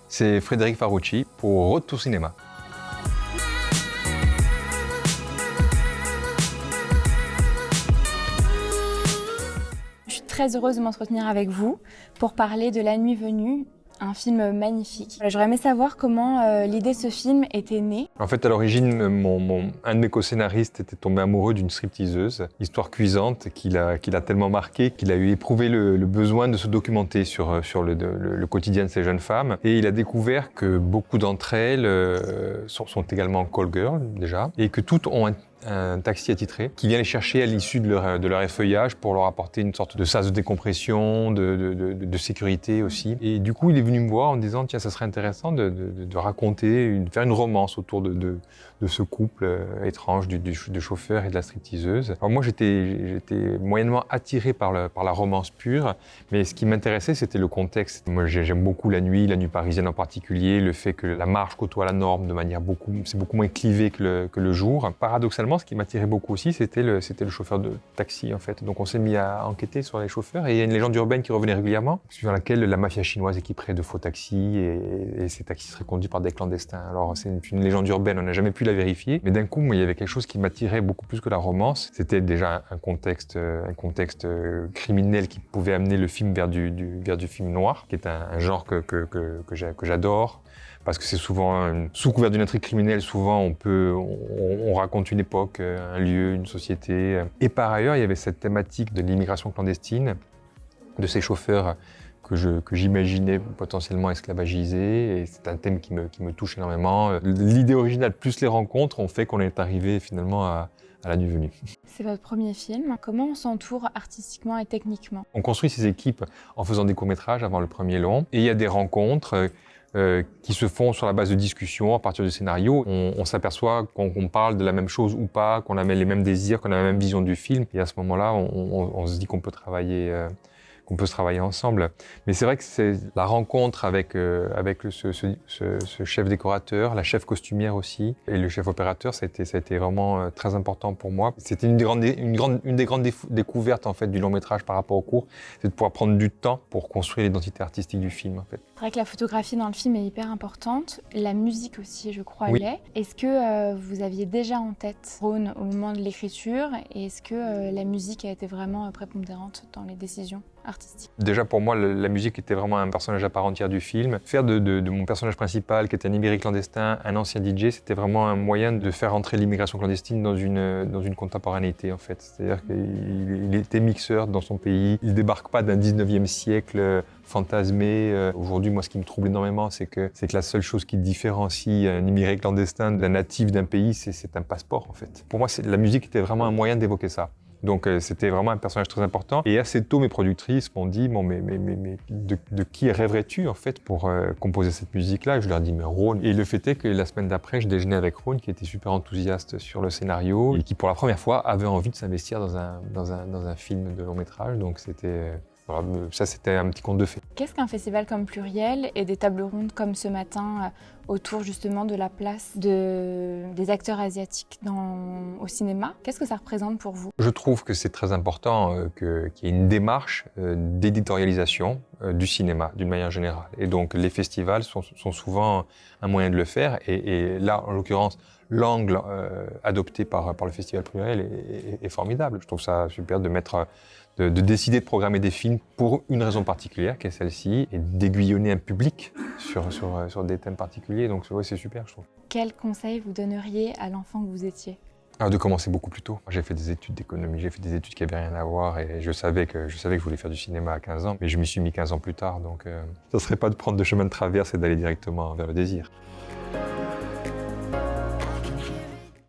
C'est Frédéric Farucci pour Road to Cinéma. Je suis très heureuse de m'entretenir avec vous pour parler de La Nuit venue, un film magnifique. J'aurais aimé savoir comment l'idée de ce film était née. En fait, à l'origine, un de mes co-scénaristes était tombé amoureux d'une stripteaseuse, histoire cuisante, qui l'a tellement marqué qu'il a eu éprouvé le besoin de se documenter sur le quotidien de ces jeunes femmes. Et il a découvert que beaucoup d'entre elles sont également call girls, déjà, et que toutes ont un taxi attitré qui vient les chercher à l'issue de leur effeuillage pour leur apporter une sorte de sas de décompression, de sécurité aussi. Et du coup, il est venu me voir en me disant « Tiens, ça serait intéressant de raconter, faire une romance autour de ce couple étrange du chauffeur et de la stripteaseuse. » Alors moi, j'étais moyennement attiré par la romance pure, mais ce qui m'intéressait, c'était le contexte. Moi, j'aime beaucoup la nuit parisienne en particulier, le fait que la marche côtoie la norme de manière c'est beaucoup moins clivé que le jour. Paradoxalement, ce qui m'attirait beaucoup aussi, c'était le chauffeur de taxi, en fait. Donc on s'est mis à enquêter sur les chauffeurs, et il y a une légende urbaine qui revenait régulièrement, suivant laquelle la mafia chinoise équiperait de faux taxis, et ces taxis seraient conduits par des clandestins. Alors c'est une légende urbaine, on n'a jamais pu la vérifier, mais d'un coup, moi, il y avait quelque chose qui m'attirait beaucoup plus que la romance. C'était déjà un contexte criminel qui pouvait amener le film vers du film noir, qui est un genre que j'adore. Parce que c'est souvent, sous couvert d'une intrigue criminelle, souvent on raconte une époque, un lieu, une société. Et par ailleurs, il y avait cette thématique de l'immigration clandestine, de ces chauffeurs que j'imaginais potentiellement esclavagisés. Et c'est un thème qui me touche énormément. L'idée originale plus les rencontres ont fait qu'on est arrivé finalement à La Nuit venue. C'est votre premier film. Comment on s'entoure artistiquement et techniquement? On construit ses équipes en faisant des courts-métrages avant le premier long. Et il y a des rencontres qui se font sur la base de discussions à partir du scénario. On s'aperçoit qu'on parle de la même chose ou pas, qu'on a les mêmes désirs, qu'on a la même vision du film. Et à ce moment-là, on se dit qu'on peut se travailler ensemble. Mais c'est vrai que c'est la rencontre avec ce chef décorateur, la chef costumière aussi, et le chef opérateur, ça a été vraiment très important pour moi. C'était une des grandes découvertes en fait du long métrage par rapport au court, c'est de pouvoir prendre du temps pour construire l'identité artistique du film en fait. C'est vrai que la photographie dans le film est hyper importante, la musique aussi, je crois, Oui. l'est. Est-ce que vous aviez déjà en tête Rhône au moment de l'écriture, et est-ce que la musique a été vraiment prépondérante dans les décisions artistiques? Déjà pour moi, la musique était vraiment un personnage à part entière du film. Faire de mon personnage principal, qui était un immigré clandestin, un ancien DJ, c'était vraiment un moyen de faire entrer l'immigration clandestine dans une contemporanéité en fait. C'est-à-dire qu'il était mixeur dans son pays, il débarque pas d'un 19e siècle fantasmé. Aujourd'hui, moi, ce qui me trouble énormément, c'est que la seule chose qui différencie un immigré clandestin d'un natif d'un pays, c'est un passeport en fait. Pour moi, la musique était vraiment un moyen d'évoquer ça. Donc c'était vraiment un personnage très important. Et assez tôt, mes productrices m'ont dit « Bon, mais de qui rêverais-tu en fait pour composer cette musique-là » Je leur ai dit « Mais Rhône ». Et le fait est que la semaine d'après, je déjeunais avec Rhône, qui était super enthousiaste sur le scénario et qui, pour la première fois, avait envie de s'investir dans un film de long métrage. Donc voilà, ça, c'était un petit conte de fées. Qu'est-ce qu'un festival comme Pluriel et des tables rondes comme ce matin autour justement de la place des acteurs asiatiques au cinéma? Qu'est-ce que ça représente pour vous? Je trouve que c'est très important qu'il y ait une démarche d'éditorialisation du cinéma d'une manière générale. Et donc les festivals sont souvent un moyen de le faire. Et là, en l'occurrence, l'angle adopté par le Festival Pluriel est formidable. Je trouve ça super de décider de programmer des films pour une raison particulière, qui est celle-ci, et d'aiguillonner un public sur des thèmes particuliers. Donc ouais, c'est super, je trouve. Quel conseil vous donneriez à l'enfant que vous étiez? De commencer beaucoup plus tôt. J'ai fait des études d'économie, j'ai fait des études qui n'avaient rien à voir, et je savais que je voulais faire du cinéma à 15 ans, mais je m'y suis mis 15 ans plus tard, donc ça serait pas de prendre de chemin de traverse et d'aller directement vers le désir.